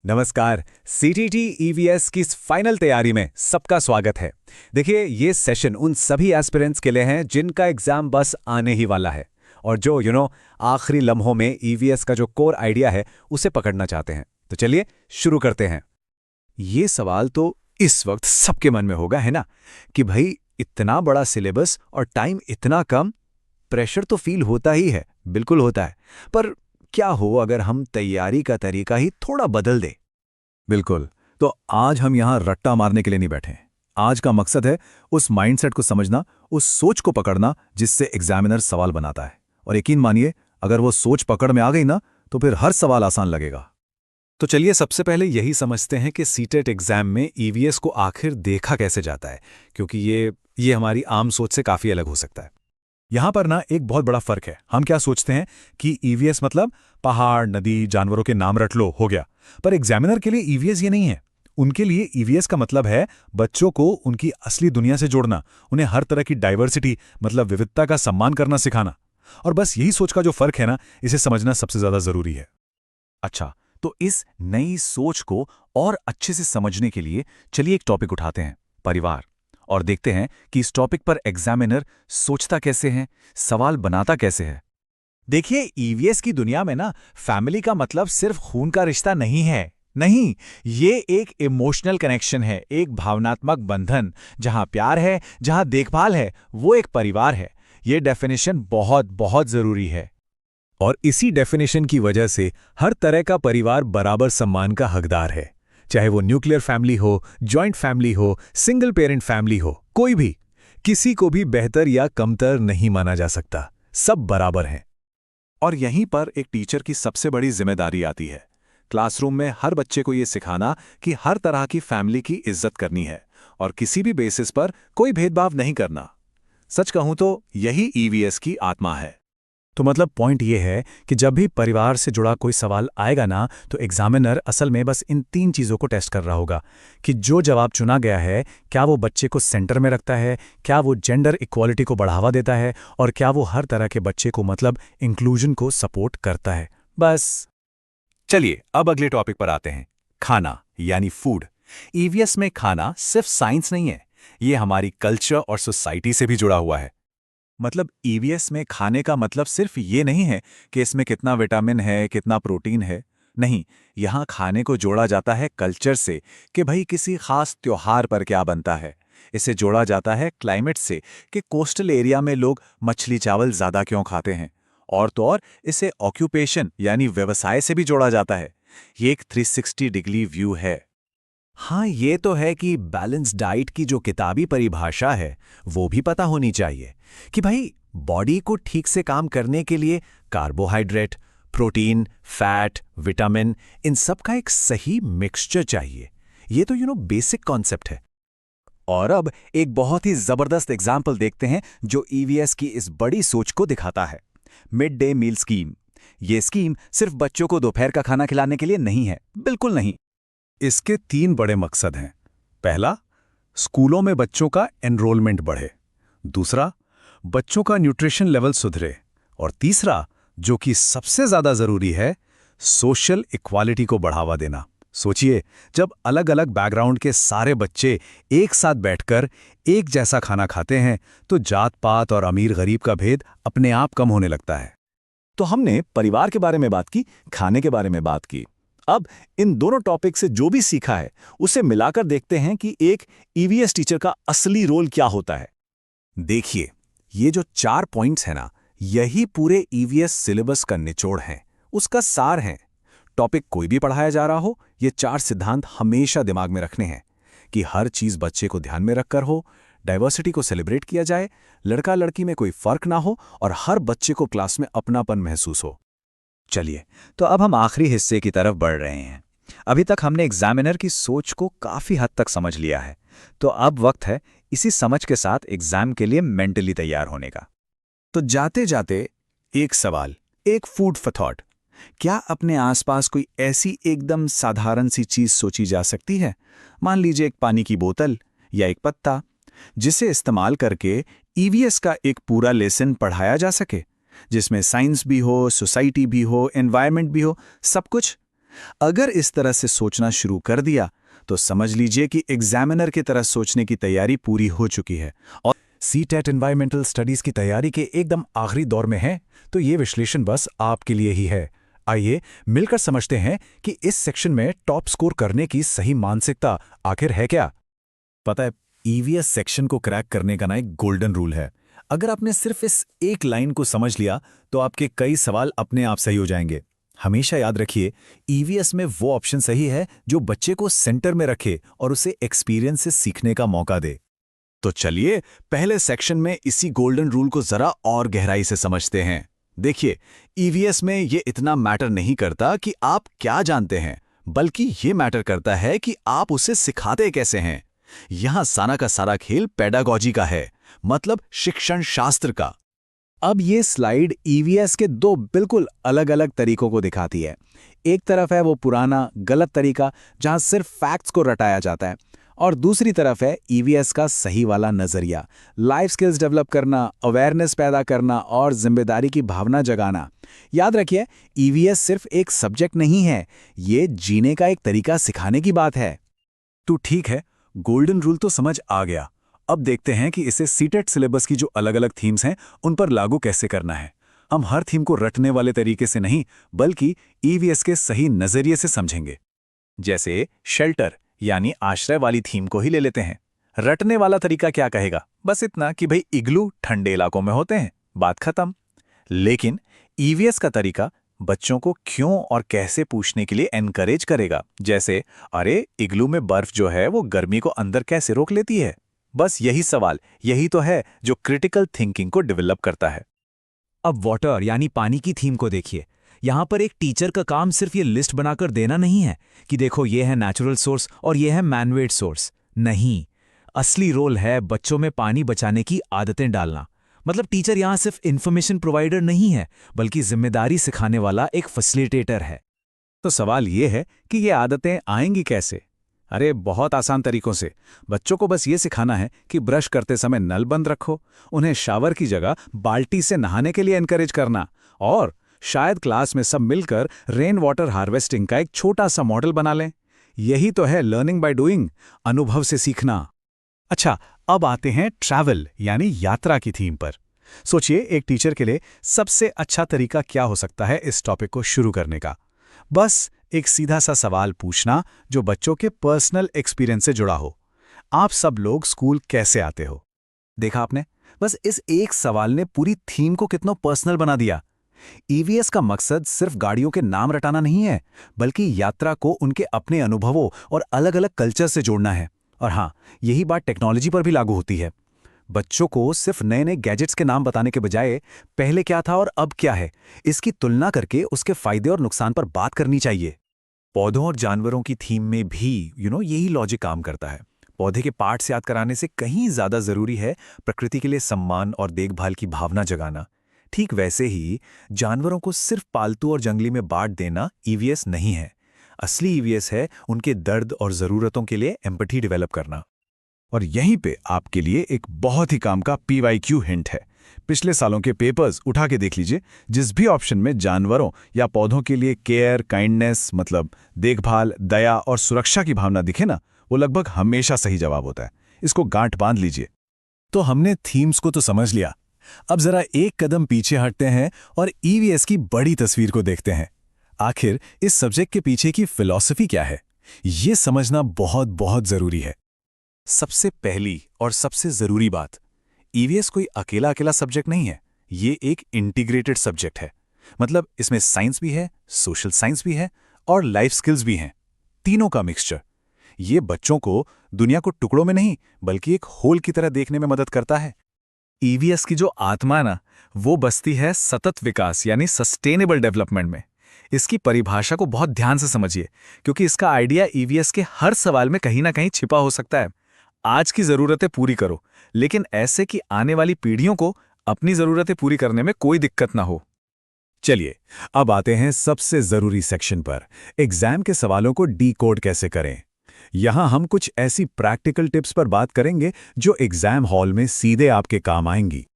नमस्कार। CTT EVS की इस फाइनल तैयारी में सबका स्वागत है। देखिए, ये सेशन उन सभी एस्पिरेंट्स के लिए हैं जिनका एग्जाम बस आने ही वाला है और जो आखिरी लम्हों में ईवीएस का जो कोर आइडिया है उसे पकड़ना चाहते हैं। तो चलिए शुरू करते हैं। ये सवाल तो इस वक्त सबके मन में होगा, है ना, कि भाई इतना बड़ा सिलेबस और टाइम इतना कम, प्रेशर तो फील होता ही है, बिल्कुल होता है। पर क्या हो अगर हम तैयारी का तरीका ही थोड़ा बदल दें? बिल्कुल। तो आज हम यहां रट्टा मारने के लिए नहीं बैठे। आज का मकसद है उस माइंडसेट को समझना, उस सोच को पकड़ना जिससे एग्जामिनर सवाल बनाता है। और यकीन मानिए, अगर वो सोच पकड़ में आ गई ना, तो फिर हर सवाल आसान लगेगा। तो चलिए सबसे पहले यही समझते हैं कि सीटेट एग्जाम में ईवीएस को आखिर देखा कैसे जाता है, क्योंकि ये हमारी आम सोच से काफी अलग हो सकता है। यहां पर ना एक बहुत बड़ा फर्क है। हम क्या सोचते हैं कि ईवीएस मतलब पहाड़, नदी, जानवरों के नाम रट लो, हो गया। पर एग्जामिनर के लिए ईवीएस ये नहीं है। उनके लिए ईवीएस का मतलब है बच्चों को उनकी असली दुनिया से जोड़ना, उन्हें हर तरह की डाइवर्सिटी मतलब विविधता का सम्मान करना सिखाना। और बस यही सोच का जो फर्क है ना, इसे समझना सबसे ज्यादा जरूरी है। अच्छा, तो इस नई सोच को और अच्छे से समझने के लिए चलिए एक टॉपिक उठाते हैं, परिवार, और देखते हैं कि इस टॉपिक पर एग्जामिनर सोचता कैसे है, सवाल बनाता कैसे है। देखिए, ईवीएस की दुनिया में ना फैमिली का मतलब सिर्फ खून का रिश्ता नहीं है। नहीं, ये एक इमोशनल कनेक्शन है, एक भावनात्मक बंधन। जहां प्यार है, जहां देखभाल है, वो एक परिवार है। ये डेफिनेशन बहुत बहुत जरूरी है। और इसी डेफिनेशन की वजह से हर तरह का परिवार बराबर सम्मान का हकदार है। चाहे वो न्यूक्लियर फैमिली हो, जॉइंट फैमिली हो, सिंगल पेरेंट फैमिली हो, कोई भी, किसी को भी बेहतर या कमतर नहीं माना जा सकता। सब बराबर हैं। और यहीं पर एक टीचर की सबसे बड़ी जिम्मेदारी आती है। क्लासरूम में हर बच्चे को ये सिखाना कि हर तरह की फैमिली की इज्जत करनी है और किसी भी बेसिस पर कोई भेदभाव नहीं करना। सच कहूं तो यही ईवीएस की आत्मा है। तो मतलब पॉइंट ये है कि जब भी परिवार से जुड़ा कोई सवाल आएगा ना, तो एग्जामिनर असल में बस इन 3 चीज़ों को टेस्ट कर रहा होगा कि जो जवाब चुना गया है, क्या वो बच्चे को सेंटर में रखता है, क्या वो जेंडर इक्वालिटी को बढ़ावा देता है, और क्या वो हर तरह के बच्चे को मतलब इंक्लूजन को सपोर्ट करता है। बस। चलिए अब अगले टॉपिक पर आते हैं, खाना यानी फूड। ईवीएस में खाना सिर्फ साइंस नहीं है, ये हमारी कल्चर और सोसाइटी से भी जुड़ा हुआ है। मतलब ईवीएस में खाने का मतलब सिर्फ ये नहीं है कि इसमें कितना विटामिन है, कितना प्रोटीन है। नहीं, यहाँ खाने को जोड़ा जाता है कल्चर से कि भाई किसी खास त्योहार पर क्या बनता है। इसे जोड़ा जाता है क्लाइमेट से कि कोस्टल एरिया में लोग मछली चावल ज़्यादा क्यों खाते हैं। और तो और इसे ऑक्यूपेशन यानी व्यवसाय से भी जोड़ा जाता है। ये एक 360 डिग्री व्यू है। हाँ, ये तो है कि बैलेंस डाइट की जो किताबी परिभाषा है वो भी पता होनी चाहिए कि भाई बॉडी को ठीक से काम करने के लिए कार्बोहाइड्रेट, प्रोटीन, फैट, विटामिन, इन सब का एक सही मिक्सचर चाहिए। ये तो बेसिक कॉन्सेप्ट है। और अब एक बहुत ही जबरदस्त एग्जाम्पल देखते हैं जो ईवीएस की इस बड़ी सोच को दिखाता है। Mid day meal scheme. ये स्कीम सिर्फ बच्चों को दोपहर का खाना खिलाने के लिए नहीं है, बिल्कुल नहीं। इसके 3 बड़े मकसद हैं। पहला, स्कूलों में बच्चों का एनरोलमेंट बढ़े। दूसरा, बच्चों का न्यूट्रिशन लेवल सुधरे। और तीसरा, जो कि सबसे ज्यादा जरूरी है, सोशल इक्वालिटी को बढ़ावा देना। सोचिए, जब अलग अलग बैकग्राउंड के सारे बच्चे एक साथ बैठकर एक जैसा खाना खाते हैं, तो जात पात और अमीर गरीब का भेद अपने आप कम होने लगता है। तो हमने परिवार के बारे में बात की, खाने के बारे में बात की। अब इन दोनों टॉपिक से जो भी सीखा है उसे मिलाकर देखते हैं कि एक ईवीएस टीचर का असली रोल क्या होता है। देखिए, ये जो 4 पॉइंट्स हैं ना, यही पूरे ईवीएस सिलेबस का निचोड़ है, उसका सार है। टॉपिक कोई भी पढ़ाया जा रहा हो, ये 4 सिद्धांत हमेशा दिमाग में रखने हैं कि हर चीज बच्चे को ध्यान में रखकर हो, डाइवर्सिटी को सेलिब्रेट किया जाए, लड़का लड़की में कोई फर्क ना हो और हर बच्चे को क्लास में अपनापन महसूस हो। चलिए, तो अब हम आखिरी हिस्से की तरफ बढ़ रहे हैं। अभी तक हमने एग्जामिनर की सोच को काफी हद तक समझ लिया है, तो अब वक्त है इसी समझ के साथ एग्जाम के लिए मेंटली तैयार होने का। तो जाते जाते एक सवाल, एक फूड फॉर थॉट। क्या अपने आसपास कोई ऐसी एकदम साधारण सी चीज सोची जा सकती है, मान लीजिए एक पानी की बोतल या एक पत्ता, जिसे इस्तेमाल करके ईवीएस का एक पूरा लेसन पढ़ाया जा सके, जिसमें साइंस भी हो, सोसाइटी भी हो, एनवायरनमेंट भी हो, सब कुछ। अगर इस तरह से सोचना शुरू कर दिया तो समझ लीजिए कि एग्जामिनर की तरह सोचने की तैयारी पूरी हो चुकी है और सीटेट एनवायरमेंटल स्टडीज की तैयारी के एकदम आखिरी दौर में है, तो ये विश्लेषण बस आपके लिए ही है। आइए मिलकर समझते हैं कि इस सेक्शन में टॉप स्कोर करने की सही मानसिकता आखिर है क्या। पता है, ईवीएस सेक्शन को क्रैक करने का ना एक गोल्डन रूल है। अगर आपने सिर्फ इस एक लाइन को समझ लिया तो आपके कई सवाल अपने आप सही हो जाएंगे। हमेशा याद रखिए, ईवीएस में वो ऑप्शन सही है जो बच्चे को सेंटर में रखे और उसे एक्सपीरियंस से सीखने का मौका दे। तो चलिए पहले सेक्शन में इसी गोल्डन रूल को जरा और गहराई से समझते हैं। देखिए, ईवीएस में ये इतना मैटर नहीं करता कि आप क्या जानते हैं, बल्कि ये मैटर करता है कि आप उसे सिखाते कैसे हैं। यहां सारा का सारा खेल पेडागॉजी का है, मतलब शिक्षण शास्त्र का। अब ये स्लाइड ईवीएस के दो बिल्कुल अलग अलग तरीकों को दिखाती है। एक तरफ है वो पुराना गलत तरीका जहां सिर्फ फैक्ट्स को रटाया जाता है, और दूसरी तरफ है ईवीएस का सही वाला नजरिया, लाइफ स्किल्स डेवलप करना, अवेयरनेस पैदा करना और जिम्मेदारी की भावना जगाना। याद रखिए, ईवीएस सिर्फ एक सब्जेक्ट नहीं है, ये जीने का एक तरीका सिखाने की बात है। तो ठीक है, गोल्डन रूल तो समझ आ गया। अब देखते हैं कि इसे सीटेट सिलेबस की जो अलग-अलग थीम्स हैं उन पर लागू कैसे करना है। हम हर थीम को रटने वाले तरीके से नहीं, बल्कि ईवीएस के सही नजरिए से समझेंगे। जैसे शेल्टर यानी आश्रय वाली थीम को ही ले लेते हैं। रटने वाला तरीका क्या कहेगा? बस इतना कि भाई इग्लू ठंडे इलाकों में होते हैं, बात खत्म। लेकिन ईवीएस का तरीका बच्चों को क्यों और कैसे पूछने के लिए एनकरेज करेगा। जैसे, अरे इग्लू में बर्फ जो है वो गर्मी को अंदर कैसे रोक लेती है? बस यही सवाल, यही तो है जो क्रिटिकल थिंकिंग को डेवलप करता है। अब वाटर यानी पानी की थीम को देखिए। यहाँ पर एक टीचर का काम सिर्फ ये लिस्ट बनाकर देना नहीं है कि देखो ये है नेचुरल सोर्स और ये है मैनमेड सोर्स। नहीं, असली रोल है बच्चों में पानी बचाने की आदतें डालना। मतलब टीचर यहाँ सिर्फ इन्फॉर्मेशन प्रोवाइडर नहीं है, बल्कि जिम्मेदारी सिखाने वाला एक फैसिलिटेटर है। तो सवाल ये है कि ये आदतें आएंगी कैसे? अरे बहुत आसान तरीकों से। बच्चों को बस ये सिखाना है कि ब्रश करते समय नल बंद रखो, उन्हें शावर की जगह बाल्टी से नहाने के लिए एनकरेज करना, और शायद क्लास में सब मिलकर रेन वाटर हार्वेस्टिंग का एक छोटा सा मॉडल बना लें। यही तो है लर्निंग बाय डूइंग, अनुभव से सीखना। अच्छा, अब आते हैं ट्रैवल यानी यात्रा की थीम पर। सोचिए, एक टीचर के लिए सबसे अच्छा तरीका क्या हो सकता है इस टॉपिक को शुरू करने का? बस एक सीधा सा सवाल पूछना जो बच्चों के पर्सनल एक्सपीरियंस से जुड़ा हो। आप सब लोग स्कूल कैसे आते हो? देखा आपने, बस इस एक सवाल ने पूरी थीम को कितना पर्सनल बना दिया। ईवीएस का मकसद सिर्फ गाड़ियों के नाम रटाना नहीं है, बल्कि यात्रा को उनके अपने अनुभवों और अलग-अलग कल्चर से जोड़ना है। और हाँ, यही बात टेक्नोलॉजी पर भी लागू होती है। बच्चों को सिर्फ नए-नए गैजेट्स के नाम बताने के बजाय पहले क्या था और अब क्या है, इसकी तुलना करके उसके फायदे और नुकसान पर बात करनी चाहिए। पौधों और जानवरों की थीम में भी यही लॉजिक काम करता है। पौधे के पार्ट्स याद कराने से कहीं ज्यादा जरूरी है प्रकृति के लिए सम्मान और देखभाल की भावना जगाना। ठीक वैसे ही जानवरों को सिर्फ पालतू और जंगली में बांट देना ईवीएस नहीं है। असली ईवीएस है उनके दर्द और जरूरतों के लिए एम्पैथी डेवलप करना। और यहीं पे आपके लिए एक बहुत ही काम का पीवाईक्यू हिंट है। पिछले सालों के पेपर्स उठा के देख लीजिए, जिस भी ऑप्शन में जानवरों या पौधों के लिए केयर, काइंडनेस मतलब देखभाल, दया और सुरक्षा की भावना दिखे ना, वो लगभग हमेशा सही जवाब होता है। इसको गांठ बांध लीजिए। तो हमने थीम्स को तो समझ लिया, अब जरा एक कदम पीछे हटते हैं और ईवीएस की बड़ी तस्वीर को देखते हैं। आखिर इस सब्जेक्ट के पीछे की फिलॉसफी क्या है, ये समझना बहुत बहुत जरूरी है। सबसे पहली और सबसे जरूरी बात, ईवीएस कोई अकेला अकेला सब्जेक्ट नहीं है, ये एक इंटीग्रेटेड सब्जेक्ट है। मतलब इसमें साइंस भी है, सोशल साइंस भी है और लाइफ स्किल्स भी हैं, तीनों का मिक्सचर। ये बच्चों को दुनिया को टुकड़ों में नहीं बल्कि एक होल की तरह देखने में मदद करता है। ईवीएस की जो आत्मा ना, वो बसती है सतत विकास यानी सस्टेनेबल डेवलपमेंट में। इसकी परिभाषा को बहुत ध्यान से समझिए, क्योंकि इसका आइडिया ईवीएस के हर सवाल में कहीं ना कहीं छिपा हो सकता है। आज की जरूरतें पूरी करो, लेकिन ऐसे कि आने वाली पीढ़ियों को अपनी जरूरतें पूरी करने में कोई दिक्कत ना हो। चलिए, अब आते हैं सबसे जरूरी सेक्शन पर, एग्जाम के सवालों को डीकोड कैसे करें। यहां हम कुछ ऐसी प्रैक्टिकल टिप्स पर बात करेंगे जो एग्जाम हॉल में सीधे आपके काम आएंगी।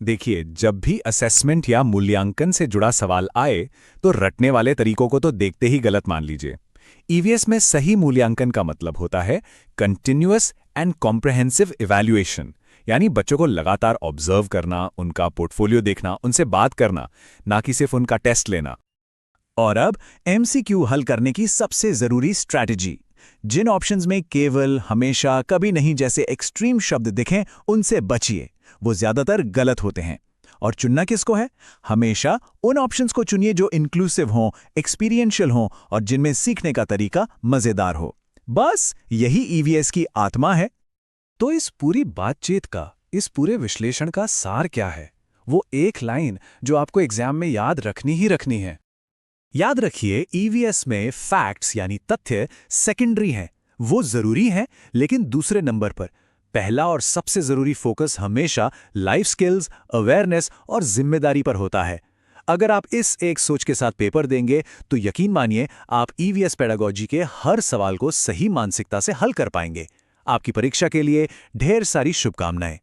देखिए, जब भी असेसमेंट या मूल्यांकन से जुड़ा सवाल आए तो रटने वाले तरीकों को तो देखते ही गलत मान लीजिए। ईवीएस में सही मूल्यांकन का मतलब होता है कंटिन्यूअस एंड कॉम्प्रहेंसिव इवैल्यूएशन, यानी बच्चों को लगातार ऑब्जर्व करना, उनका पोर्टफोलियो देखना, उनसे बात करना, ना कि सिर्फ उनका टेस्ट लेना। और अब एमसीक्यू हल करने की सबसे जरूरी स्ट्रैटेजी। जिन ऑप्शंस में केवल, हमेशा, कभी नहीं जैसे एक्सट्रीम शब्द दिखें उनसे बचिए, वो ज्यादातर गलत होते हैं। और चुनना किसको है? हमेशा उन ऑप्शंस को चुनिए जो इंक्लूसिव हों, एक्सपीरियंशियल हों और जिनमें सीखने का तरीका मजेदार हो। बस यही ईवीएस की आत्मा है। तो इस पूरी बातचीत का, इस पूरे विश्लेषण का सार क्या है? वो एक लाइन जो आपको एग्जाम में याद रखनी ही रखनी है। याद रखिए, ईवीएस में फैक्ट्स यानी तथ्य सेकेंडरी हैं। वो जरूरी हैं लेकिन दूसरे नंबर पर। पहला और सबसे जरूरी फोकस हमेशा लाइफ स्किल्स, अवेयरनेस और जिम्मेदारी पर होता है। अगर आप इस एक सोच के साथ पेपर देंगे तो यकीन मानिए आप ईवीएस पेडागोजी के हर सवाल को सही मानसिकता से हल कर पाएंगे। आपकी परीक्षा के लिए ढेर सारी शुभकामनाएं।